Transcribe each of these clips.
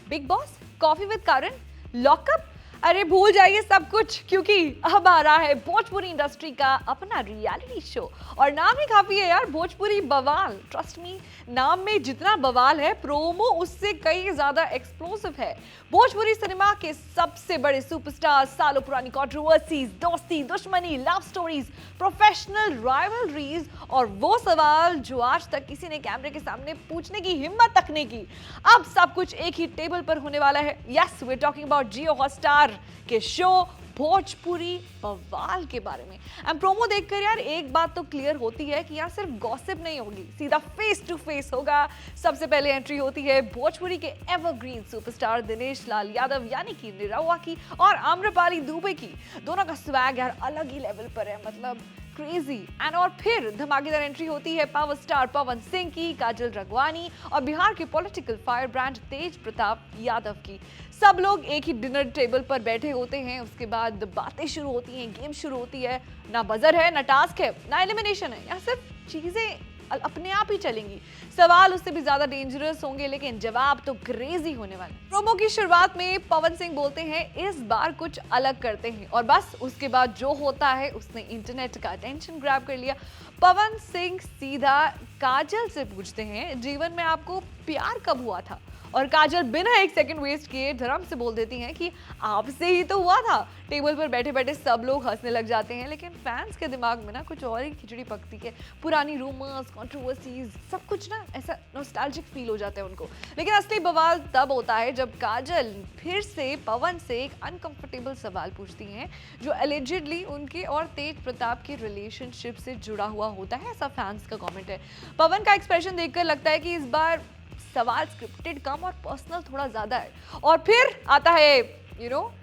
Big boss, coffee with Karan, lockup, अरे भूल जाइए सब कुछ, क्योंकि अब आ रहा है भोजपुरी इंडस्ट्री का अपना रियलिटी शो। और नाम ही काफी है यार, भोजपुरी बवाल। ट्रस्ट मी, नाम में जितना बवाल है, प्रोमो उससे कई ज्यादा एक्सप्लोसिव है। भोजपुरी सिनेमा के सबसे बड़े सुपरस्टार, सालों पुरानी कंट्रोवर्सीज, दोस्ती, दुश्मनी, लव स्टोरीज, प्रोफेशनल राइवलरीज और वो सवाल जो आज तक किसी ने कैमरे के सामने पूछने की हिम्मत तक नहीं की, अब सब कुछ एक ही टेबल पर होने वाला है। Yes, we are talking about Jio Hotstar के शो भोजपुरी बवाल के बारे में। एंड प्रोमो देखकर यार एक बात तो क्लियर होती है कि यहाँ सिर्फ गॉसिप नहीं होगी, सीधा फेस टू फेस होगा। सबसे पहले एंट्री होती है भोजपुरी के एवरग्रीन सुपरस्टार दिनेश लाल यादव यानी कि निरहुआ की और आम्रपाली दुबे की। दोनों का स्वैग यार अलग ही लेवल पर है, मतलब क्रेजी। एंड और फिर धमाकेदार एंट्री होती है पावर स्टार पवन सिंह की, काजल रघवानी और बिहार के पॉलिटिकल फायर ब्रांड तेज प्रताप यादव की। सब लोग एक ही डिनर टेबल पर बैठे होते हैं। उसके बाद बातें शुरू होती हैं, गेम शुरू होती है। ना बजर है, ना टास्क है, ना एलिमिनेशन है, यहाँ सिर्फ चीजें अपने आप ही चलेंगी। सवाल उससे भी ज्यादा डेंजरस होंगे, लेकिन जवाब तो क्रेजी होने वाले। प्रोमो की शुरुआत में पवन सिंह बोलते हैं इस बार कुछ अलग करते हैं, और बस उसके बाद जो होता है उसने इंटरनेट का अटेंशन ग्रैब कर लिया। पवन सिंह सीधा काजल से पूछते हैं जीवन में आपको प्यार कब हुआ था, और काजल बिना एक सेकंड वेस्ट किए धर्म से बोल देती हैं कि आपसे ही तो हुआ था। टेबल पर बैठे बैठे सब लोग हंसने लग जाते हैं, लेकिन फैंस के दिमाग में ना कुछ और ही खिचड़ी पकती है। पुरानी रूमर्स, कंट्रोवर्सीज, सब कुछ ना ऐसा नॉस्टैल्जिक फील हो जाता है उनको। लेकिन असली बवाल तब होता है जब काजल फिर से पवन से एक अनकंफर्टेबल सवाल पूछती हैं जो एलिजिडली उनके और तेज प्रताप के रिलेशनशिप से जुड़ा हुआ होता है, ऐसा फैंस का कॉमेंट है। पवन का एक्सप्रेशन देखकर लगता है कि इस बार सवाल स्क्रिप्टेड कम और पर्सनल थोड़ा ज्यादा है। और फिर आता है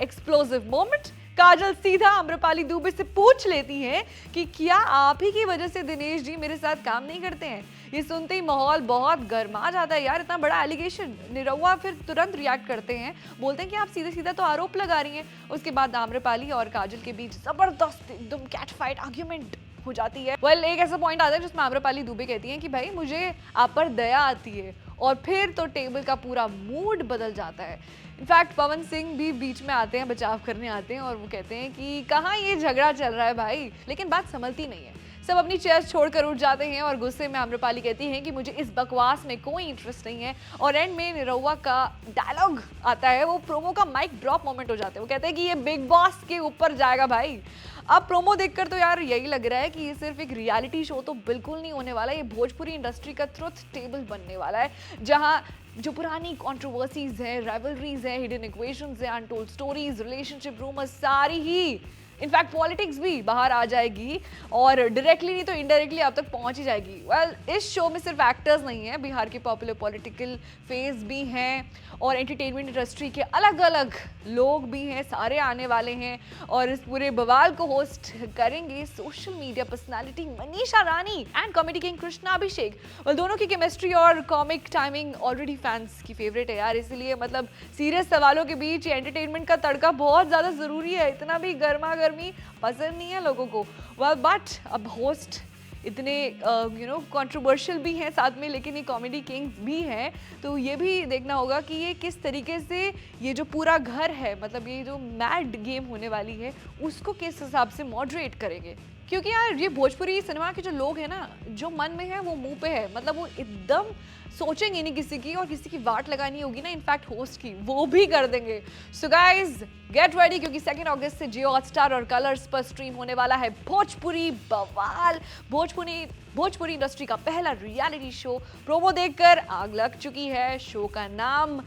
एक्सप्लोसिव मोमेंट। काजल सीधा आम्रपाली दुबे से पूछ लेती हैं कि क्या आप ही की वजह से दिनेश जी मेरे साथ काम नहीं करते हैं। ये सुनते ही माहौल बहुत गर्मा जाता है यार, इतना बड़ा एलिगेशन। निरहुआ फिर तुरंत रिएक्ट करते हैं, बोलते हैं कि आप सीधे सीधा तो आरोप लगा रही हैं। उसके बाद आम्रपाली और काजल के बीच जबरदस्त एकदम कैट फाइट आर्ग्यूमेंट हो जाती है। एक ऐसा पॉइंट आता है जिसमें आम्रपाली दुबे कहती हैं कि भाई मुझे आप पर दया आती है, और फिर तो टेबल का पूरा मूड बदल जाता है। इनफैक्ट पवन सिंह भी बीच में आते हैं, बचाव करने आते हैं, और वो कहते हैं कि कहाँ ये झगड़ा चल रहा है भाई, लेकिन बात संभलती नहीं है। सब अपनी चेयर छोड़कर उठ जाते हैं और गुस्से में आम्रपाली कहती हैं कि मुझे इस बकवास में कोई इंटरेस्ट नहीं है। और एंड में निरहुआ का डायलॉग आता है, वो प्रोमो का माइक ड्रॉप मोमेंट हो जाता है। वो कहते हैं कि ये बिग बॉस के ऊपर जाएगा भाई। अब प्रोमो देखकर तो यार यही लग रहा है कि ये सिर्फ एक रियलिटी शो तो बिल्कुल नहीं होने वाला, ये भोजपुरी इंडस्ट्री का ट्रुथ टेबल बनने वाला है, जहां जो पुरानी कंट्रोवर्सीज हैं, राइवलरीज हैं, हिडन इक्वेशंस हैं, अनटोल्ड स्टोरीज, रिलेशनशिप रूमर्स, सारी ही इनफैक्ट पॉलिटिक्स भी बाहर आ जाएगी, और डायरेक्टली नहीं तो इनडायरेक्टली आप तक पहुंच ही जाएगी। इस शो में सिर्फ एक्टर्स नहीं हैं, बिहार के पॉपुलर पॉलिटिकल फेस भी हैं, और एंटरटेनमेंट इंडस्ट्री के अलग अलग लोग भी हैं, सारे आने वाले हैं। और इस पूरे बवाल को होस्ट करेंगे social media personality Manisha Rani and comedy king Krishna Abhishek. दोनों की केमिस्ट्री और कॉमिक टाइमिंग ऑलरेडी फैंस की फेवरेट है यार, इसलिए मतलब सीरियस सवालों के बीच एंटरटेनमेंट का तड़का बहुत ज्यादा जरूरी है। इतना भी गर्मा गर्मी पसंद नहीं है लोगों को। बट अब होस्ट इतने कंट्रोवर्शियल भी हैं साथ में, लेकिन ये कॉमेडी किंग्स भी हैं, तो ये भी देखना होगा कि ये किस तरीके से ये जो पूरा घर है, मतलब ये जो मैड गेम होने वाली है, उसको किस हिसाब से मॉडरेट करेंगे। क्योंकि यार ये भोजपुरी सिनेमा के जो लोग हैं ना, जो मन में है वो मुंह पे है, मतलब वो एकदम सोचेंगे नहीं किसी की, और किसी की वाट लगानी होगी ना इनफैक्ट होस्ट की, वो भी कर देंगे। सो गाइज गेट रेडी, क्योंकि 2 अगस्त से जियो हॉटस्टार और कलर्स पर स्ट्रीम होने वाला है भोजपुरी बवाल, भोजपुरी इंडस्ट्री का पहला रियलिटी शो। प्रोमो देखकर आग लग चुकी है। शो का नाम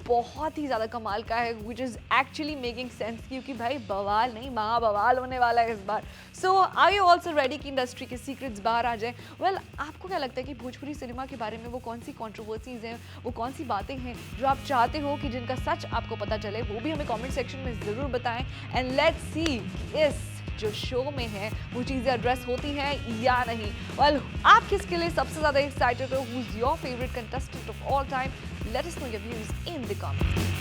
बहुत ही ज्यादा कमाल का है, which is actually making sense, क्योंकि भाई बवाल नहीं महा बवाल होने वाला है इस बार। सो आर यू ऑल्सो रेडी कि इंडस्ट्री के सीक्रेट्स बाहर आ जाए। आपको क्या लगता है कि भोजपुरी सिनेमा के बारे में वो कौन सी कंट्रोवर्सीज हैं, वो कौन सी बातें हैं जो आप चाहते हो कि जिनका सच आपको पता चले, वो भी हमें कॉमेंट सेक्शन में जरूर बताएं। एंड लेट्स सी इस जो शो में है वो चीजें एड्रेस होती हैं या नहीं। आप किसके लिए सबसे ज्यादा एक्साइटेड हो? Who is your favourite contestant of all time? Let us know your views in the comments.